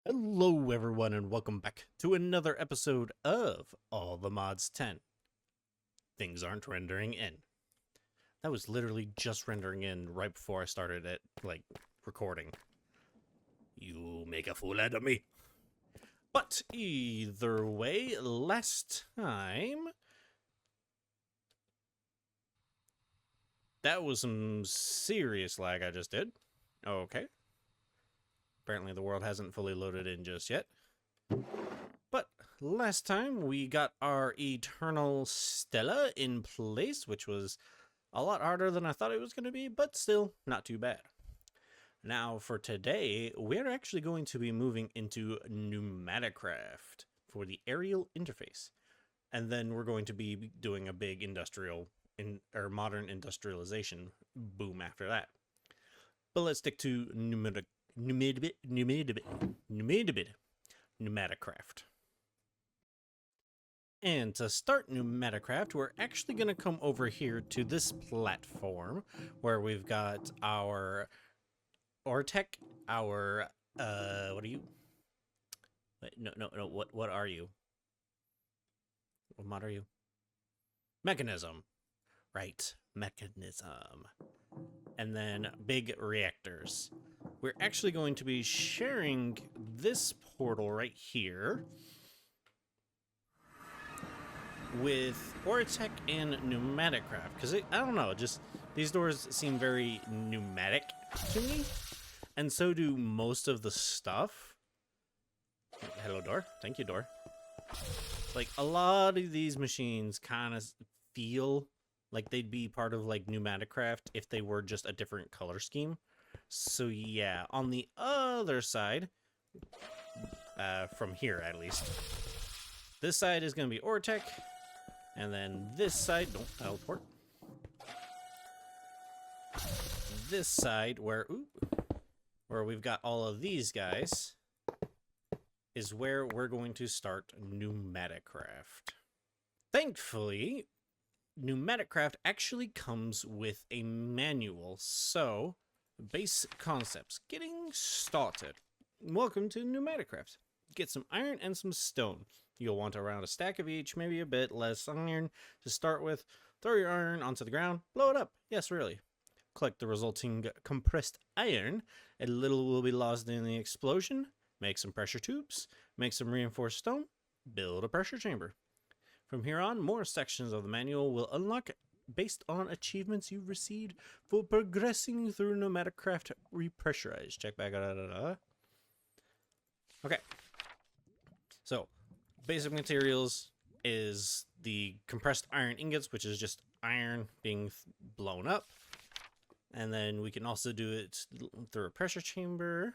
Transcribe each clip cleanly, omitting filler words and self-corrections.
Hello, everyone, and welcome back to another episode of All the Mods 10. Things aren't rendering in. That was literally just rendering in right before I started it, recording. You make a fool out of me. But either way, last time... That was some serious lag I just did. Okay. Apparently the world hasn't fully loaded in just yet. But last time we got our Eternal Stella in place, which was a lot harder than I thought it was going to be, but still not too bad. Now for today, we're actually going to be moving into Pneumatic Craft for the aerial interface. And then we're going to be doing a big modern industrialization boom after that. But let's stick to Pneumatic Craft. And to start Pneumatic Craft, we're actually going to come over here to this platform where we've got our Ortec, our, what are you? Wait, no, what are you? What mod are you? Mechanism. Right, mechanism. And then big reactors. We're actually going to be sharing this portal right here with Ortec and Pneumatic Craft, because I don't know, just these doors seem very pneumatic to me, and so do most of the stuff. Hello, door. Thank you, door. Like, a lot of these machines kind of feel like they'd be part of, like, Pneumatic Craft if they were just a different color scheme. So, yeah, on the other side, from here at least, this side is going to be Ortec, and then this side, don't teleport. This side, where we've got all of these guys, is where we're going to start Pneumatic Craft. Thankfully, Pneumatic Craft actually comes with a manual, so basic concepts. Getting started. Welcome to Pneumatic Craft. Get some iron and some stone. You'll want around a stack of each, maybe a bit less iron to start with. Throw your iron onto the ground, blow it up. Yes, really. Collect the resulting compressed iron. A little will be lost in the explosion. Make some pressure tubes. Make some reinforced stone. Build a pressure chamber. From here on, more sections of the manual will unlock based on achievements you've received for progressing through Pneumatic Craft Repressurized. Check back. Okay. So, basic materials is the compressed iron ingots, which is just iron being blown up. And then we can also do it through a pressure chamber.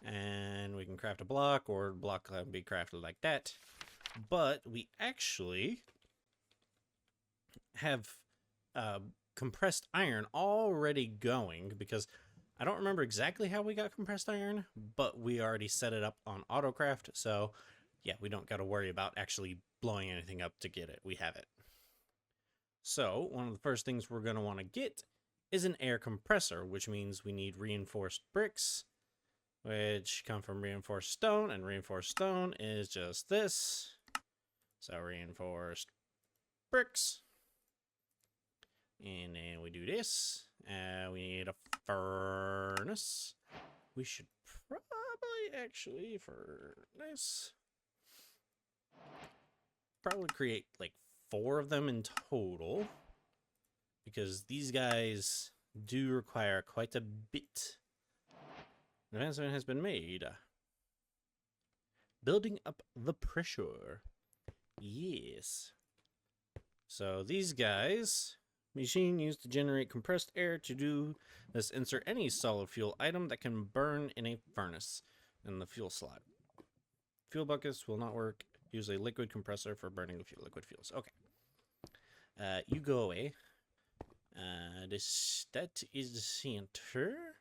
And we can craft a block, or a block can be crafted like that. But we actually have compressed iron already going, because I don't remember exactly how we got compressed iron, but we already set it up on AutoCraft, so yeah, we don't got to worry about actually blowing anything up to get it. We have it. So one of the first things we're going to want to get is an air compressor, which means we need reinforced bricks, which come from reinforced stone, and reinforced stone is just this. So reinforced bricks. And then we do this. We need a furnace. We should probably actually, for this, probably create like 4 of them in total, because these guys do require quite a bit. An advancement has been made. Building up the pressure. Yes. So these guys, machine used to generate compressed air. To do this, insert any solid fuel item that can burn in a furnace in the fuel slot. Fuel buckets will not work. Use a liquid compressor for burning the liquid fuels. Okay. You go away. That is the center.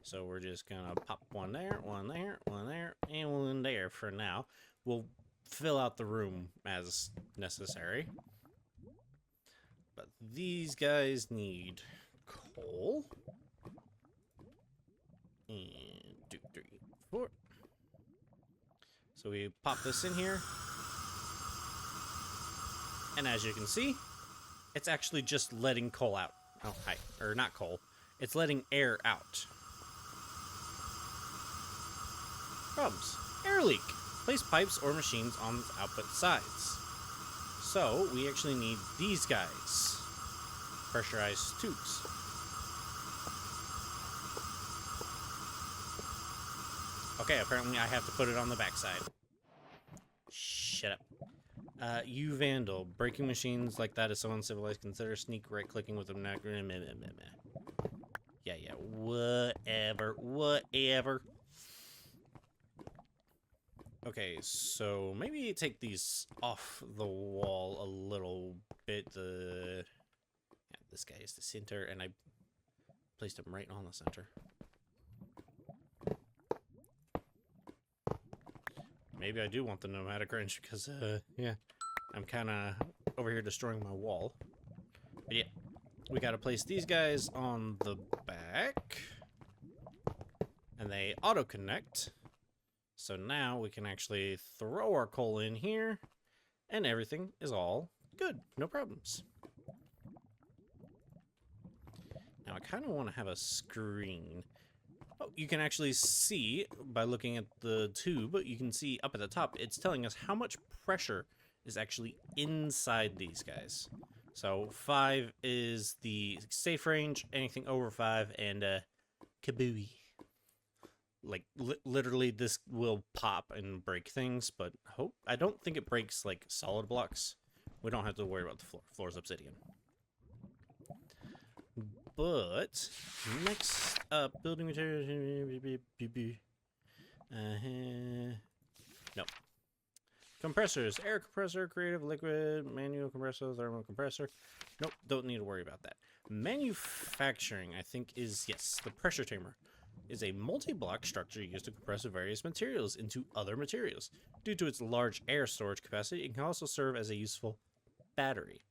So we're just gonna pop one there, one there, one there, and one there for now. We'll fill out the room as necessary. But these guys need coal. And 2, 3, 4. So we pop this in here. And as you can see, it's actually just letting coal out. Oh, hi. Or not coal. It's letting air out. Problems. Air leak. Place pipes or machines on the output sides. So, we actually need these guys. Pressurized tubes. Okay, apparently I have to put it on the backside. Shut up. You vandal. Breaking machines like that is so uncivilized. Consider sneak right-clicking with them. Yeah, whatever. Okay, so maybe take these off the wall a little bit. Yeah, this guy is the center, and I placed him right on the center. Maybe I do want the pneumatic wrench because, yeah, I'm kind of over here destroying my wall. But yeah, we got to place these guys on the back, and they auto-connect. So now we can actually throw our coal in here, and everything is all good. No problems. Now I kind of want to have a screen. Oh, you can actually see, by looking at the tube, you can see up at the top, it's telling us how much pressure is actually inside these guys. So 5 is the safe range, anything over 5, and kabooey. Like, literally, this will pop and break things, but I don't think it breaks, like, solid blocks. We don't have to worry about the floor. Floor's obsidian. But, next up, building materials. Nope. Compressors. Air compressor, creative, liquid, manual compressor, thermal compressor. Nope, don't need to worry about that. Manufacturing, I think, is, yes, the pressure chamber. Is a multi-block structure used to compress various materials into other materials. Due to its large air storage capacity, it can also serve as a useful battery.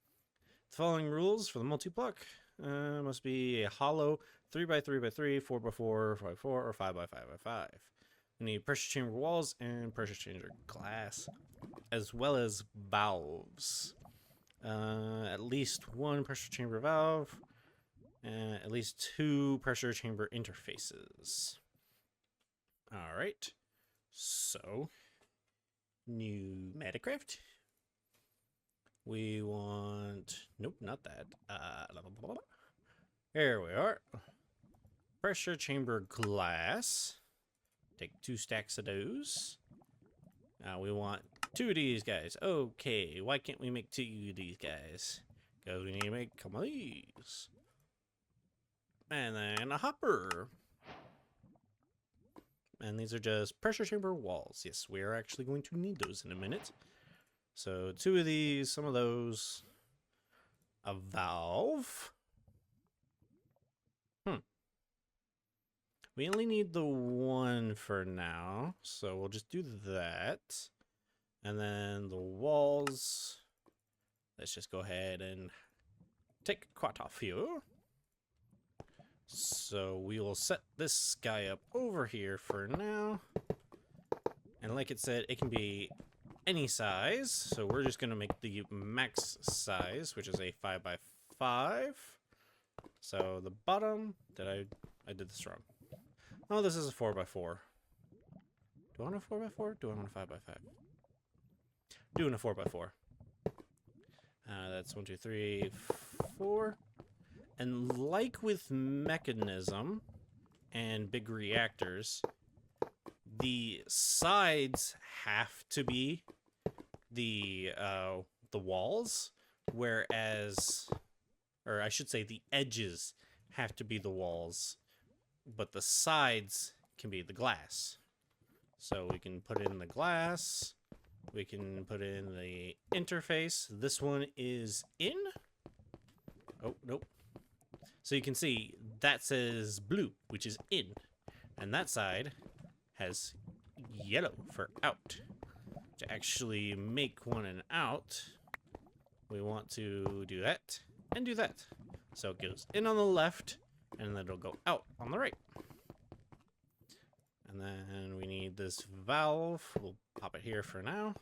The following rules for the multi-block must be a hollow 3x3x3, 4x4, 5x4, or 5x5x5. We need pressure chamber walls and pressure chamber glass, as well as valves. At least 1 pressure chamber valve. At least 2 pressure chamber interfaces. Alright. So, Pneumatic Craft. We want... Nope, not that. Here we are. Pressure chamber glass. Take 2 stacks of those. We want 2 of these guys. Okay, why can't we make 2 of these guys? Because we need to make a couple of these. And then a hopper. And these are just pressure chamber walls. Yes, we are actually going to need those in a minute. So 2 of these, some of those. A valve. We only need the 1 for now. So we'll just do that. And then the walls. Let's just go ahead and take a quart off here. So we will set this guy up over here for now. And like it said, it can be any size. So we're just going to make the max size, which is a 5x5. So the bottom, I did this wrong. Oh, this is a 4x4. Do I want a 4x4? Do I want a 5x5? Doing a 4x4. That's 1, 2, 3, 4. And like with mechanism and big reactors, the sides have to be the walls, whereas, or I should say the edges have to be the walls, but the sides can be the glass. So we can put in the glass, we can put in the interface. This one is in. Oh, nope. So you can see that says blue, which is in, and that side has yellow for out. To actually make one an out, we want to do that and do that. So it goes in on the left, and then it'll go out on the right. And then we need need this valve. We'll pop it here for now.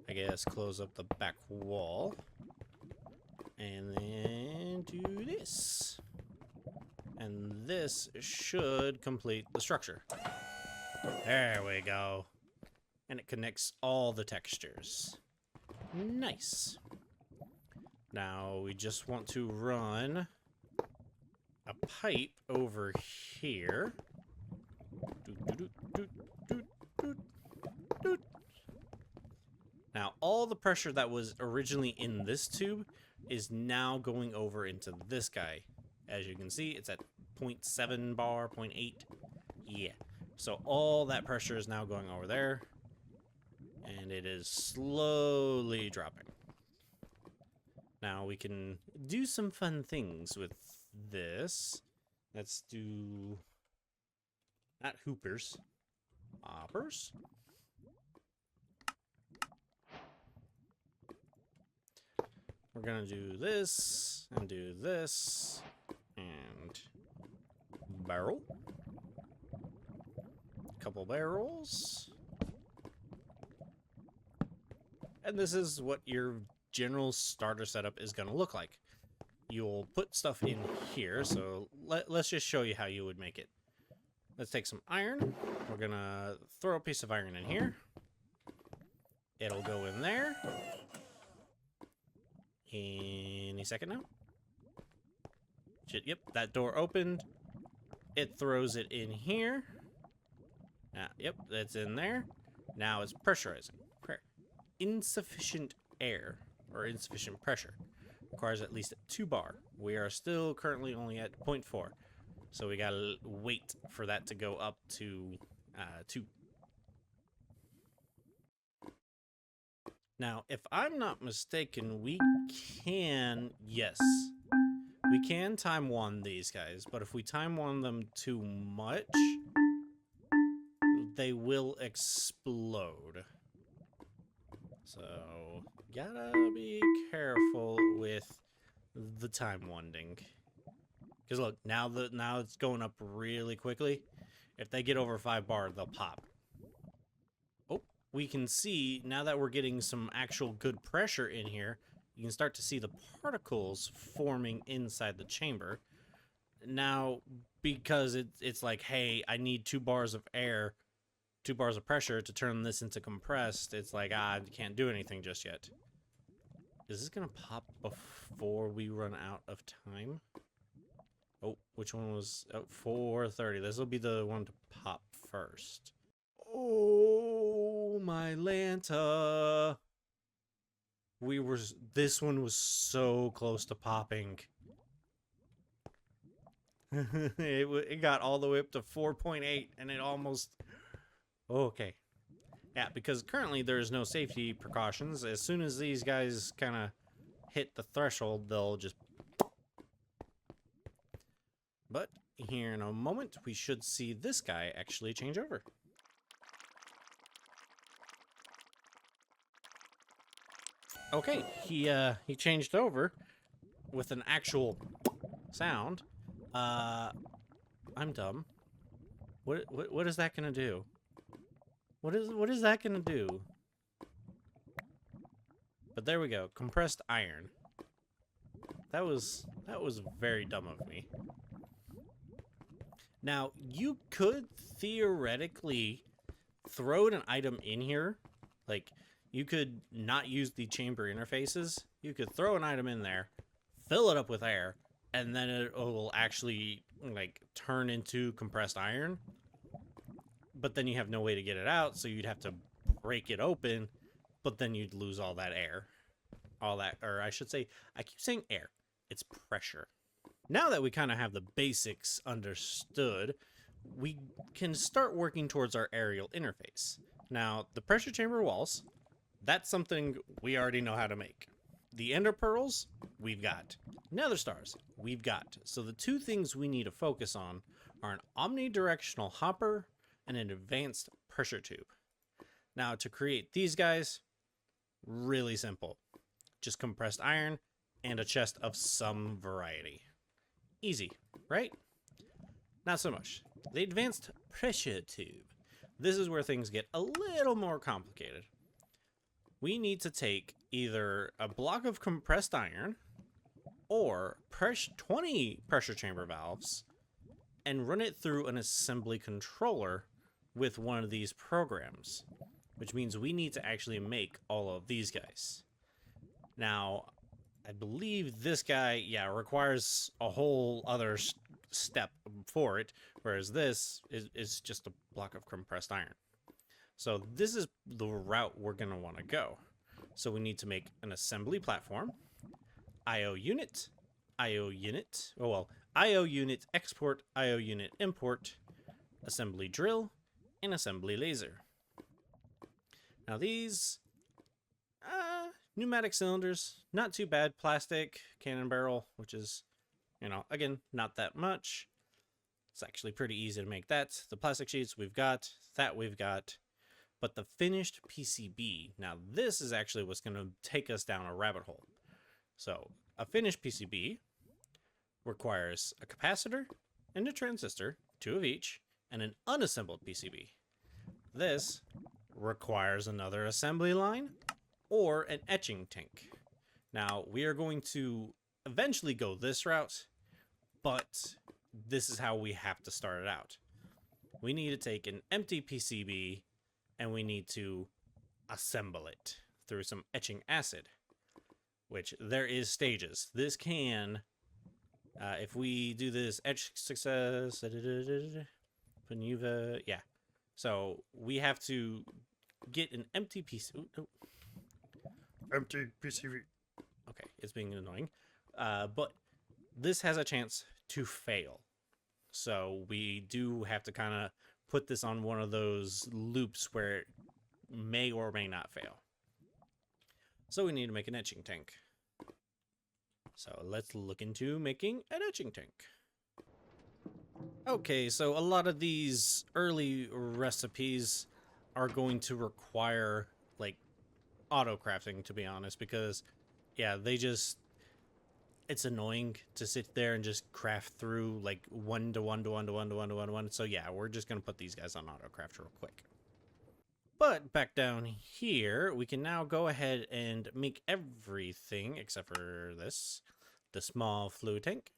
I guess close up the back wall. And then do this. And this should complete the structure. There we go. And it connects all the textures. Nice. Now we just want to run a pipe over here. Now all the pressure that was originally in this tube is now going over into this guy. As you can see, it's at 0.7 bar, 0.8. Yeah. So all that pressure is now going over there. And it is slowly dropping. Now we can do some fun things with this. Let's do... not hoopers. Hoppers. We're gonna do this, and do this, and barrel. Couple barrels. And this is what your general starter setup is gonna look like. You'll put stuff in here, so let's just show you how you would make it. Let's take some iron. We're gonna throw a piece of iron in here. It'll go in there. Any second now. Yep, that door opened. It throws it in here. Yep, that's in there. Now it's pressurizing. Insufficient air, or insufficient pressure. Requires at least 2 bar. We are still currently only at 0.4. So we gotta wait for that to go up to 2. Now, if I'm not mistaken, we can, yes, we can time one these guys, but if we time one them too much, they will explode. So, gotta be careful with the time winding. Because look, now it's going up really quickly. If they get over 5 bar, they'll pop. Oh, we can see, now that we're getting some actual good pressure in here, you can start to see the particles forming inside the chamber. Now, because it's like, hey, I need 2 bars of air, 2 bars of pressure to turn this into compressed, it's like, I can't do anything just yet. Is this gonna pop before we run out of time? Oh, which one was... oh, 4:30. This will be the one to pop first. Oh, my Lanta. This one was so close to popping. It got all the way up to 4.8 and it almost... okay. Yeah, because currently there's no safety precautions. As soon as these guys kind of hit the threshold, they'll just... but here in a moment, we should see this guy actually change over. Okay, he changed over with an actual sound. I'm dumb. What is that gonna do? What is that gonna do? But there we go, compressed iron. That was very dumb of me. Now, you could theoretically throw an item in here. Like, you could not use the chamber interfaces. You could throw an item in there, fill it up with air, and then it will actually, like, turn into compressed iron. But then you have no way to get it out, so you'd have to break it open, but then you'd lose all that air. All that, or I should say, I keep saying air. It's pressure. Now that we kind of have the basics understood, we can start working towards our aerial interface. Now, the pressure chamber walls, that's something we already know how to make. The ender pearls, we've got. Nether stars, we've got. So the 2 things we need to focus on are an omnidirectional hopper and an advanced pressure tube. Now, to create these guys, really simple. Just compressed iron and a chest of some variety. Easy, right? Not so much. The advanced pressure tube. this is where things get a little more complicated. We need to take either a block of compressed iron or 20 pressure chamber valves and run it through an assembly controller with one of these programs, which means we need to actually make all of these guys. Now, I believe this guy, requires a whole other step for it, whereas this is just a block of compressed iron. So this is the route we're going to want to go. So we need to make an assembly platform, IO unit, IO unit, IO unit export, IO unit import, assembly drill, and assembly laser. Now these pneumatic cylinders, not too bad. Plastic cannon barrel, which is, again, not that much. It's actually pretty easy to make that. The plastic sheets we've got, that we've got. But the finished PCB, now this is actually what's going to take us down a rabbit hole. So a finished PCB requires a capacitor and a transistor, 2 of each, and an unassembled PCB. This requires another assembly line or an etching tank. Now, we are going to eventually go this route, but this is how we have to start it out. We need to take an empty PCB and we need to assemble it through some etching acid, which there is stages. This can, if we do this etch success, Panuva, yeah. So we have to get an empty PCB. Empty PCB. Okay, it's being annoying. But this has a chance to fail. So we do have to kind of put this on one of those loops where it may or may not fail. So we need to make an etching tank. So let's look into making an etching tank. Okay, so a lot of these early recipes are going to require like auto crafting, to be honest, because it's annoying to sit there and just craft through like 1 to 1 to 1 to 1 to 1 to 1 to 1. So yeah, we're just gonna put these guys on auto craft real quick. But back down here, we can now go ahead and make everything except for this, the small fluid tank.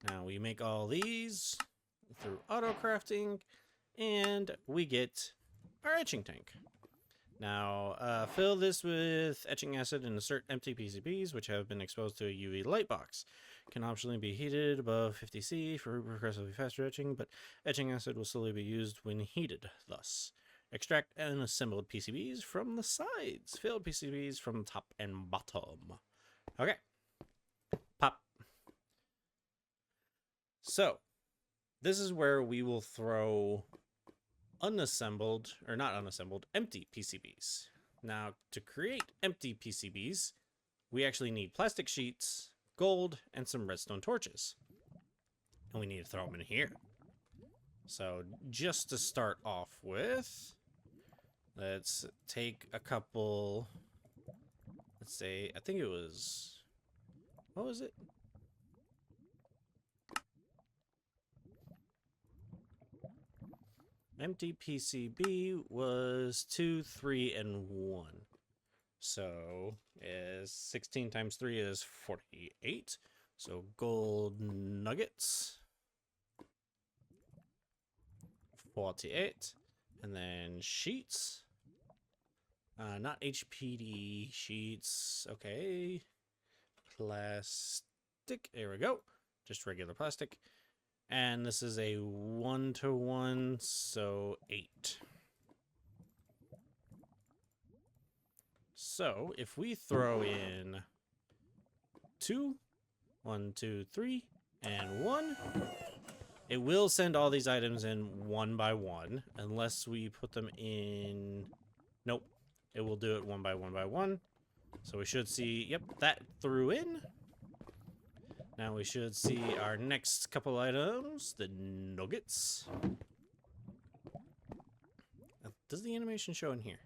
Now we make all these through auto crafting, and we get our etching tank. Now, fill this with etching acid and insert empty PCBs, which have been exposed to a UV light box. Can optionally be heated above 50°C for progressively faster etching, but etching acid will slowly be used when heated. Thus, extract unassembled PCBs from the sides. Filled PCBs from top and bottom. Okay. Pop. So, this is where we will throw empty PCBs. Now, to create empty PCBs, we actually need plastic sheets, gold, and some redstone torches. And we need to throw them in here. So, just to start off with, let's take a couple, let's say, I think it was, what was it? Empty PCB was 2, 3, and 1. So, 16 times 3 is 48. So, gold nuggets. 48. And then sheets. Not HPD sheets. Okay. Plastic. There we go. Just regular plastic. And this is a 1-to-1, so 8. So if we throw in 2, 1, 2, 3, and 1, it will send all these items in one by one, unless we put them in. Nope, it will do it one by one by one. So we should see, yep, that threw in. Now we should see our next couple items, the nuggets. Does the animation show in here?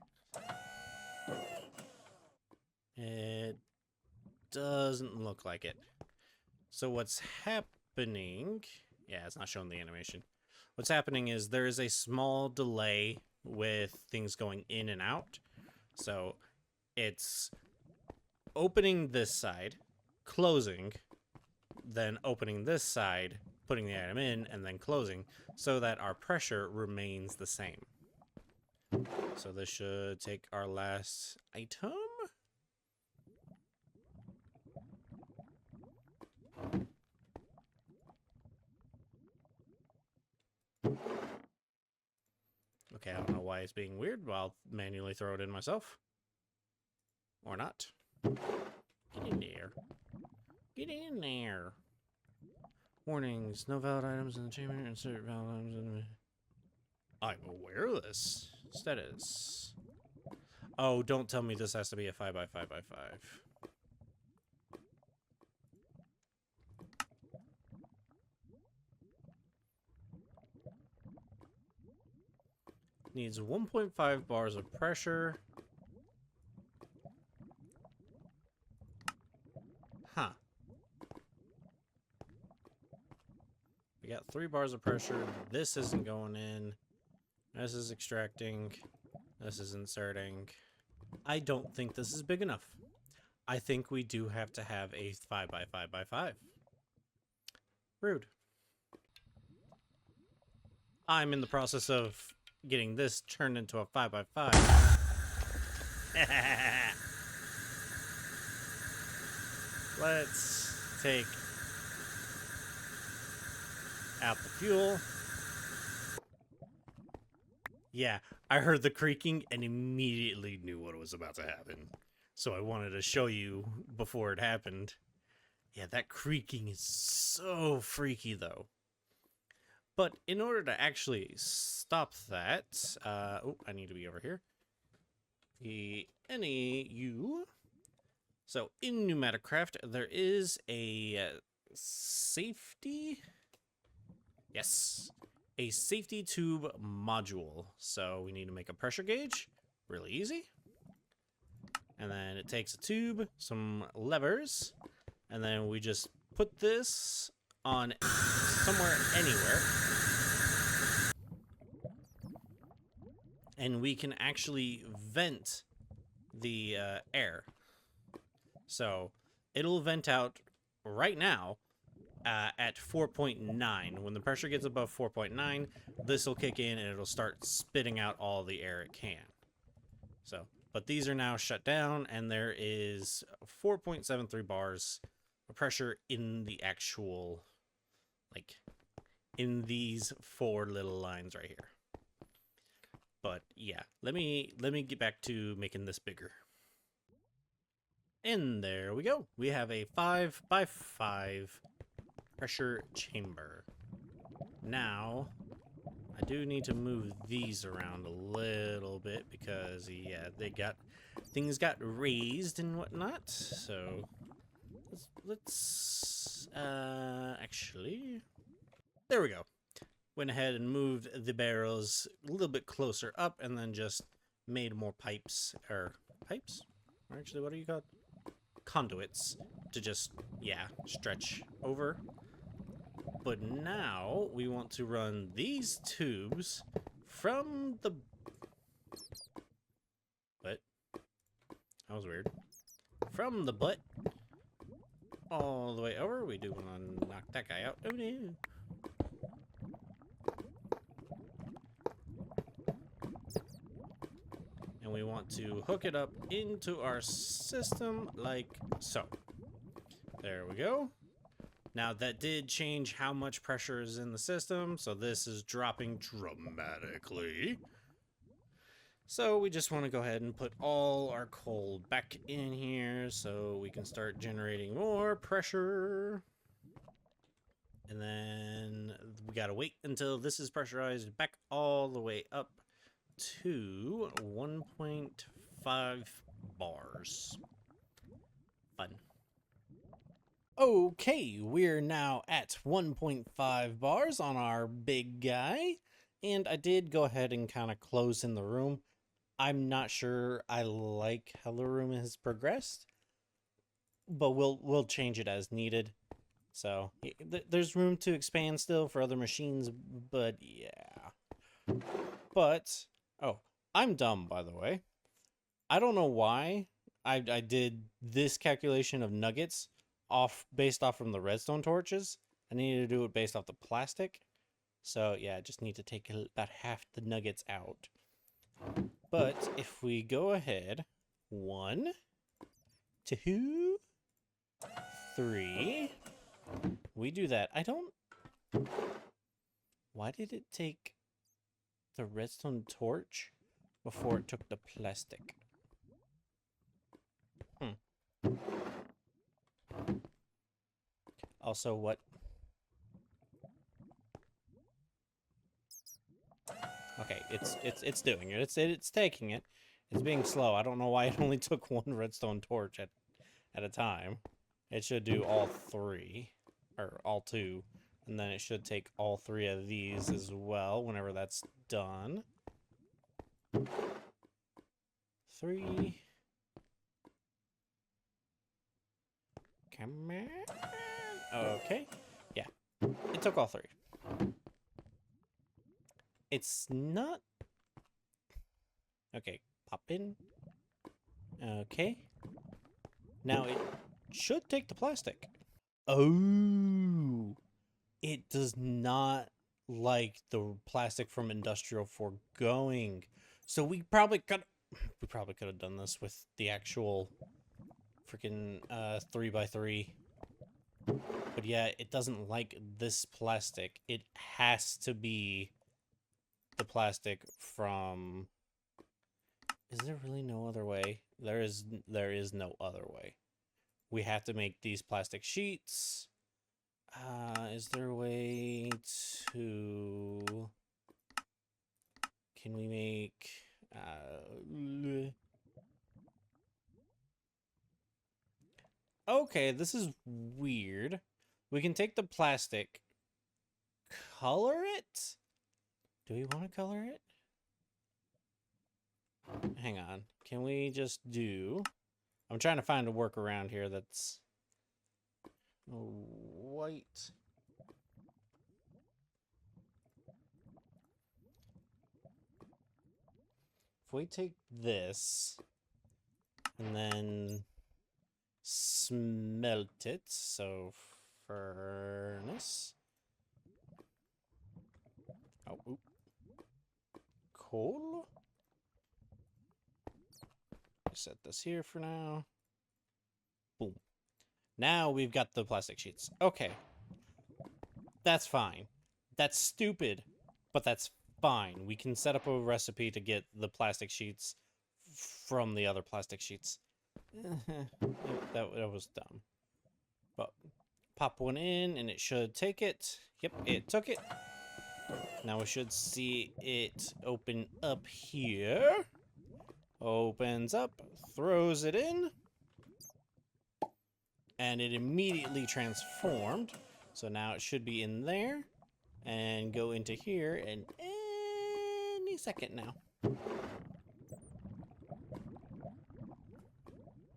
It doesn't look like it. So what's happening... Yeah, it's not showing the animation. What's happening is there is a small delay with things going in and out. So it's opening this side, closing, then opening this side, putting the item in, and then closing, so that our pressure remains the same. So this should take our last item. Okay, I don't know why it's being weird, but I'll manually throw it in myself. Or not. Get in there. Get in there. Warnings. No valid items in the chamber. Insert valid items in the... I'm aware of this. Status. Oh, don't tell me this has to be a 5x5x5. Needs 1.5 bars of pressure. Huh. We got 3 bars of pressure. This isn't going in. This is extracting. This is inserting. I don't think this is big enough. I think we do have to have a 5x5x5. Rude. I'm in the process of getting this turned into a 5x5. Let's take out the fuel. Yeah, I heard the creaking and immediately knew what was about to happen. So I wanted to show you before it happened. Yeah, that creaking is so freaky though. But in order to actually stop that, oh, I need to be over here. The NEU. So in Pneumatic Craft, there is a safety. Yes, a safety tube module. So we need to make a pressure gauge. Really easy. And then it takes a tube, some levers, and then we just put this on somewhere, anywhere. And we can actually vent the air. So it'll vent out right now at 4.9. When the pressure gets above 4.9, this will kick in and it'll start spitting out all the air it can. So, but these are now shut down and there is 4.73 bars of pressure in the actual, like, in these 4 little lines right here. But yeah, let me get back to making this bigger. And there we go. We have a 5x5 pressure chamber. Now, I do need to move these around a little bit because, yeah, things got raised and whatnot. So let's actually, there we go. Went ahead and moved the barrels a little bit closer up and then just made more pipes, or pipes? Or actually, what are you called? Conduits to just, yeah, stretch over. But now we want to run these tubes from the... What? That was weird. From the butt all the way over. We do want to knock that guy out. Oh no. And we want to hook it up into our system like so. There we go. Now that did change how much pressure is in the system, so this is dropping dramatically. So we just want to go ahead and put all our coal back in here so we can start generating more pressure. And then we gotta wait until this is pressurized back all the way up to 1.5 bars. Fun. Okay, we're now at 1.5 bars on our big guy. And I did go ahead and kind of close in the room. I'm not sure I like how the room has progressed, but we'll change it as needed. So there's room to expand still for other machines, but yeah. But, oh, I'm dumb, by the way. I don't know why I did this calculation of nuggets based off from the redstone torches. I needed to do it based off the plastic. So yeah, I just need to take about half the nuggets out. But if we go ahead, 1, 2, 3, we do that. Why did it take the redstone torch before it took the plastic? Also, what? Okay, it's doing it. It's taking it. It's being slow. I don't know why it only took one redstone torch at a time. It should do all 3 or all 2, and then it should take all 3 of these as well whenever that's done. 3. Come on. Okay. Yeah. It took all 3. It's not... Okay, pop in. Okay. Now it should take the plastic. Oh! It does not like the plastic from industrial foregoing. So we probably could have done this with the actual freaking 3x3. But yeah, it doesn't like this plastic. It has to be the plastic from... Is there really no other way? There is no other way. We have to make these plastic sheets. Is there a way to... Can we make... Okay, this is weird. We can take the plastic, color it? Do we want to color it? Hang on. Can we just do... I'm trying to find a workaround here that's white. If we take this and then smelt it, so furnace. Oh, oop. Coal. Set this here for now. Boom. Now we've got the plastic sheets. Okay. That's fine. That's stupid, but that's fine. We can set up a recipe to get the plastic sheets from the other plastic sheets. that was dumb. But pop one in and it should take it. Yep, it took it. Now we should see it open up here. Opens up, throws it in, and it immediately transformed. So now it should be in there and go into here in any second now.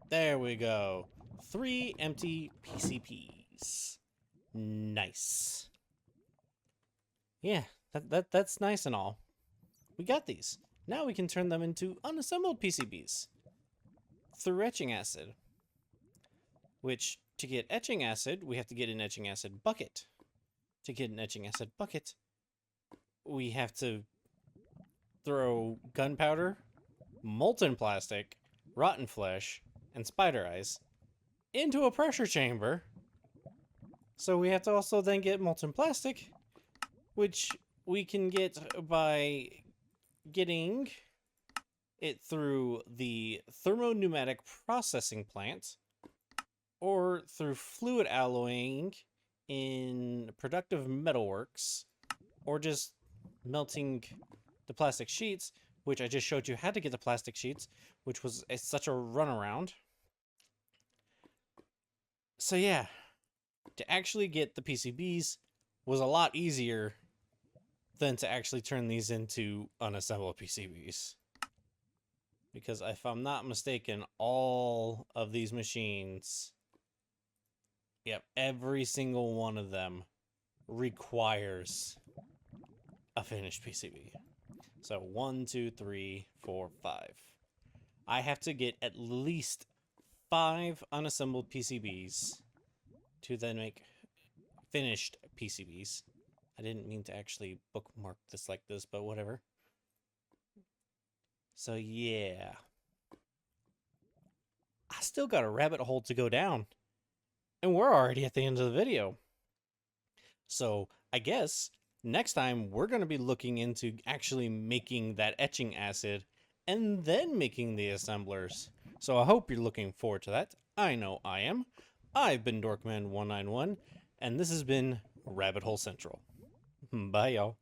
There we go. 3 empty PCPs. Nice. Yeah, that's nice and all. We got these. Now we can turn them into unassembled PCBs through etching acid. Which, to get etching acid, we have to get an etching acid bucket. To get an etching acid bucket, we have to throw gunpowder, molten plastic, rotten flesh, and spider eyes into a pressure chamber. So we have to also then get molten plastic, which we can get by getting it through the pneumatic processing plant or through fluid alloying in productive metalworks, or just melting the plastic sheets, which I just showed you how to get the plastic sheets, which was such a runaround. So yeah, to actually get the PCBs was a lot easier than to actually turn these into unassembled PCBs. Because if I'm not mistaken, all of these machines Yep, every single one of them requires a finished PCB. So 1, 2, 3, 4, 5. I have to get at least 5 unassembled PCBs to then make finished PCBs. I didn't mean to actually bookmark this like this, but whatever. So yeah. I still got a rabbit hole to go down. And we're already at the end of the video. So I guess next time we're going to be looking into actually making that etching acid and then making the assemblers. So I hope you're looking forward to that. I know I am. I've been Dorkman191, and this has been Rabbit Hole Central. Bye, y'all.